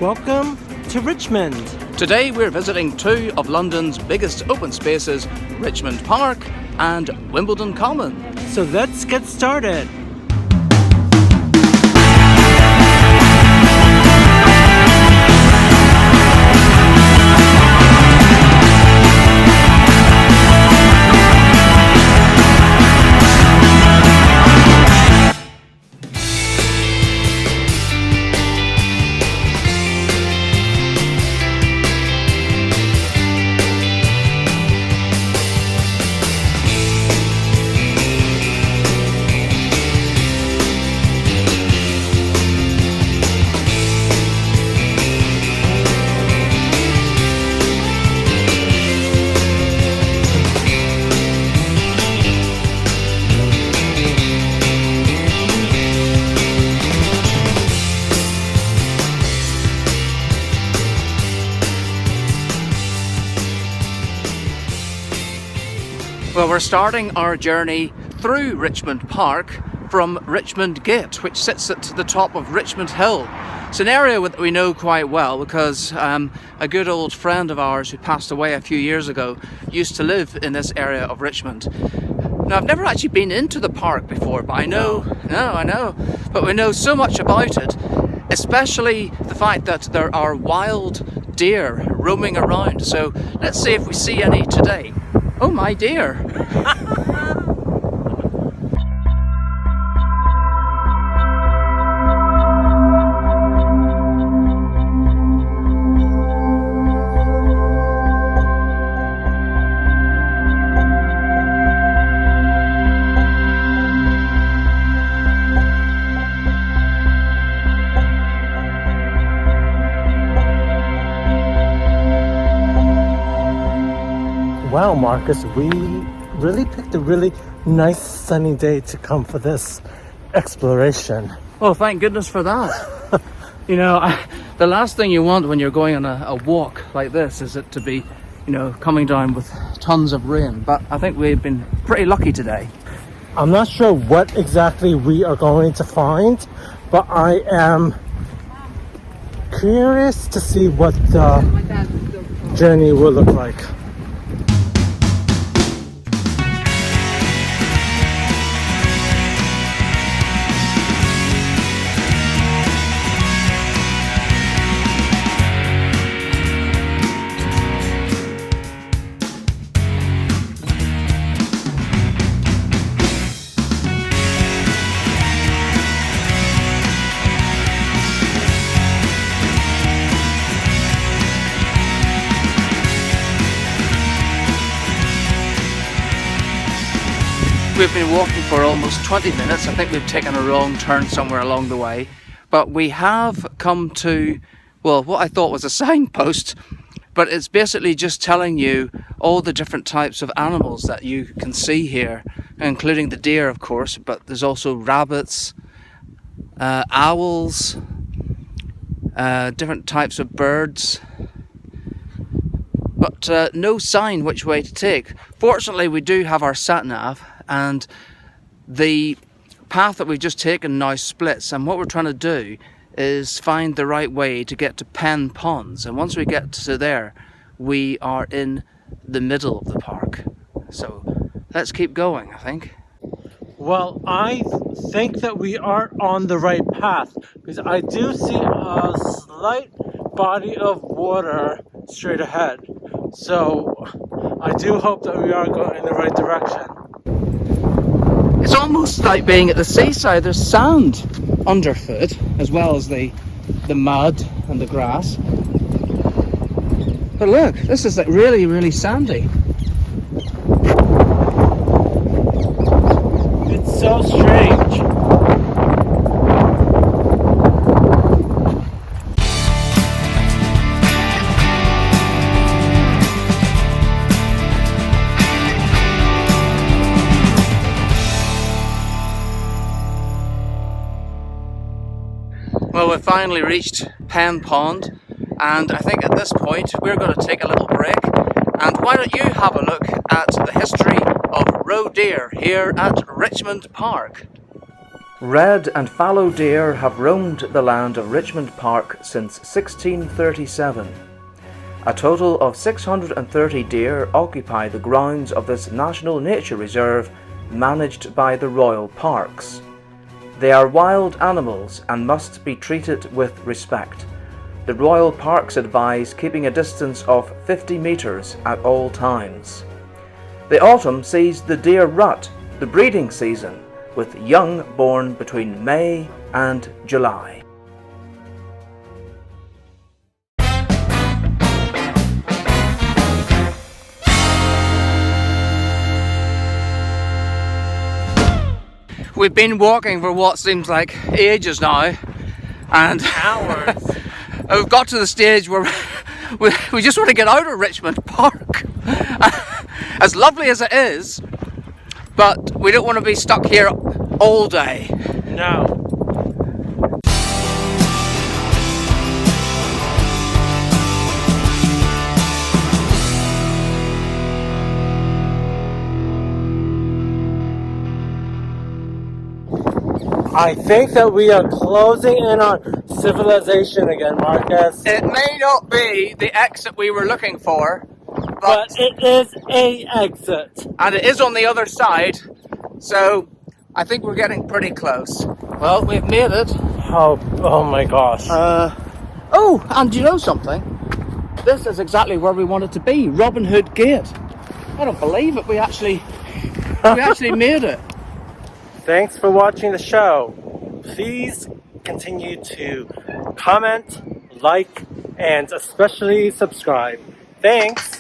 Welcome to Richmond. Today we're visiting two of London's biggest open spaces, Richmond Park and Wimbledon Common. So let's get started. Well, we're starting our journey through Richmond Park from Richmond Gate, which sits at the top of Richmond Hill. It's an area that we know quite well because a good old friend of ours who passed away a few years ago used to live in this area of Richmond. Now, I've never actually been into the park before, but I know, but we know so much about it, especially the fact that there are wild deer roaming around. So let's see if we see any today. Oh my dear! Wow, Marcus, we really picked a really nice sunny day to come for this exploration. Oh, thank goodness for that. You know, the last thing you want when you're going on a walk like this is it to be, you know, coming down with tons of rain. But I think we've been pretty lucky today. I'm not sure what exactly we are going to find, but I am curious to see what the journey will look like. We've been walking for almost 20 minutes. I think we've taken a wrong turn somewhere along the way. But we have come to, well, what I thought was a signpost, but it's basically just telling you all the different types of animals that you can see here, including the deer, of course, but there's also rabbits, owls, different types of birds, but no sign which way to take. Fortunately, we do have our sat-nav, and the path that we've just taken now splits, and what we're trying to do is find the right way to get to Pen Ponds, and once we get to there we are in the middle of the park. So let's keep going, I think. Well, I think that we are on the right path because I do see a slight body of water straight ahead. So I do hope that we are going in the right direction. It's almost like being at the seaside. There's sand underfoot as well as the mud and the grass. But look, this is like really, really sandy. It's so strange. Well, we've finally reached Pen Pond, and I think at this point we're going to take a little break. And why don't you have a look at the history of roe deer here at Richmond Park? Red and fallow deer have roamed the land of Richmond Park since 1637. A total of 630 deer occupy the grounds of this National Nature Reserve managed by the Royal Parks. They are wild animals and must be treated with respect. The Royal Parks advise keeping a distance of 50 metres at all times. The autumn sees the deer rut, the breeding season, with young born between May and July. We've been walking for what seems like ages now, and Hours. we've got to the stage where we just want to get out of Richmond Park. As lovely as it is, but we don't want to be stuck here all day. No. I think that we are closing in on civilization again, Marcus. It may not be the exit we were looking for, But it is a exit. and it is on the other side, so I think we're getting pretty close. Well, we've made it. Oh my gosh. Oh, and you know something? This is exactly where we wanted to be, Robin Hood Gate. I don't believe it. We actually made it. Thanks for watching the show. Please continue to comment, like, and especially subscribe. Thanks.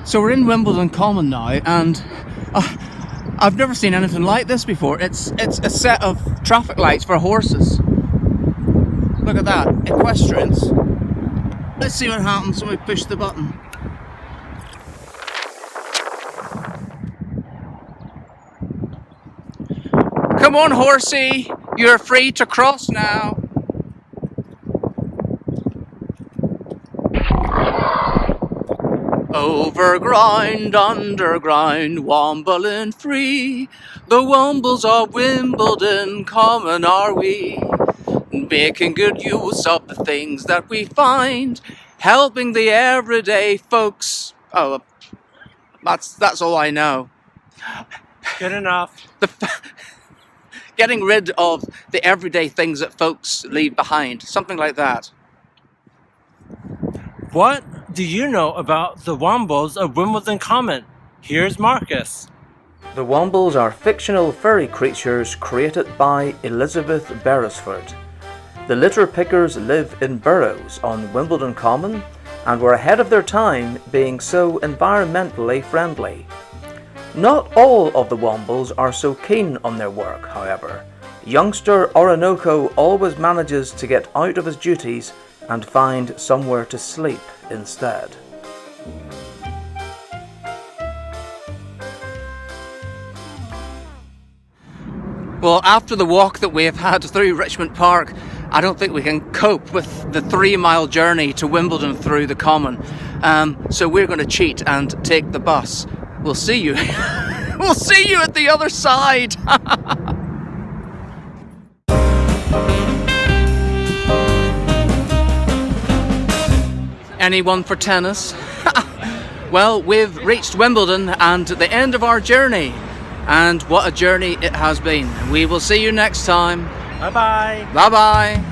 So we're in Wimbledon Common now, and I've never seen anything like this before. It's a set of traffic lights for horses. Look at that, equestrians. Let's see what happens when we push the button. Come on, horsey, you're free to cross now. Overground, underground, wombling free. The Wombles of Wimbledon Common are we, making good use of the things that we find, helping the everyday folks. Oh, that's all I know. Good enough. Getting rid of the everyday things that folks leave behind, something like that. What do you know about the Wombles of Wimbledon Common? Here's Marcus. The Wombles are fictional furry creatures created by Elizabeth Beresford. The litter pickers live in burrows on Wimbledon Common and were ahead of their time, being so environmentally friendly. Not all of the Wombles are so keen on their work, however. Youngster Orinoco always manages to get out of his duties and find somewhere to sleep instead. Well, after the walk that we have had through Richmond Park, I don't think we can cope with the 3-mile journey to Wimbledon through the Common. So we're going to cheat and take the bus. We'll see you. We'll see you at the other side. Anyone for tennis? Well, we've reached Wimbledon and the end of our journey. And what a journey it has been. We will see you next time. Bye-bye. Bye-bye.